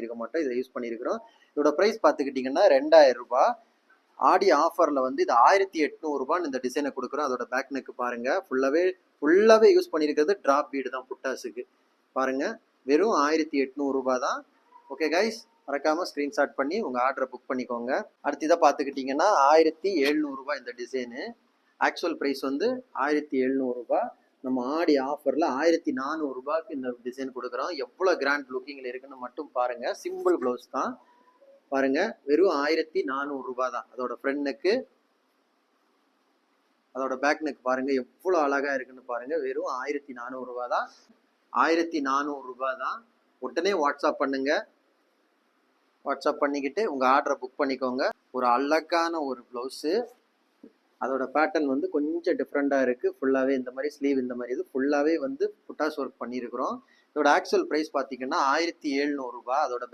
இருக்க மாட்டோம், இதை யூஸ் பண்ணியிருக்கிறோம். இதோட ப்ரைஸ் பார்த்துக்கிட்டிங்கன்னா 2000 ரூபாய். ஆடி ஆஃபரில் வந்து இது 1800 ரூபான்னு இந்த டிசைனை கொடுக்குறோம். அதோட பேக் நெக் பாருங்க, ஃபுல்லாவே யூஸ் பண்ணியிருக்கிறது ட்ராப் பீடு தான் புட்டாஸுக்கு. பாருங்க, வெறும் 1800 ரூபாய் தான். ஓகே கைஸ், மறக்காம ஸ்க்ரீன்ஷாட் பண்ணி உங்கள் ஆர்டரை புக் பண்ணிக்கோங்க. அடுத்து இதை பார்த்துக்கிட்டிங்கன்னா 1700 ரூபாய் இந்த டிசைனு. ஆக்சுவல் ப்ரைஸ் வந்து 1700 ரூபாய். நம்ம ஆடி ஆஃபரில் 1400 ரூபாய்க்கு இந்த டிசைன் கொடுக்குறோம். எவ்வளோ கிராண்ட் லுக்கிங்கில் இருக்குன்னு மட்டும் பாருங்கள். சிம்பிள் ப்ளவுஸ் தான் பாருங்க, வெறும் 1400 ரூபாய் தான். அதோட ஃப்ரண்ட் நெக்கு, அதோட பேக் நெக் பாருங்க எவ்வளோ அழகா இருக்குன்னு பாருங்க. வெறும் 1400 ரூபாய் தான். 1400 ரூபாய் தான். உடனே வாட்ஸ்அப் பண்ணுங்க. வாட்ஸ்அப் பண்ணிக்கிட்டு உங்க ஆர்டரை புக் பண்ணிக்கோங்க. ஒரு அழகான ஒரு ப்ளவுஸு. அதோட பேட்டர்ன் வந்து கொஞ்சம் டிஃப்ரெண்டாக இருக்குது. ஃபுல்லாகவே இந்த மாதிரி ஸ்லீவ் இந்த மாதிரி இது ஃபுல்லாகவே வந்து புட்டாஸ் ஒர்க் பண்ணியிருக்கிறோம். இதோட ஆக்சுவல் ப்ரைஸ் பார்த்தீங்கன்னா 1700 ரூபாய். அதோட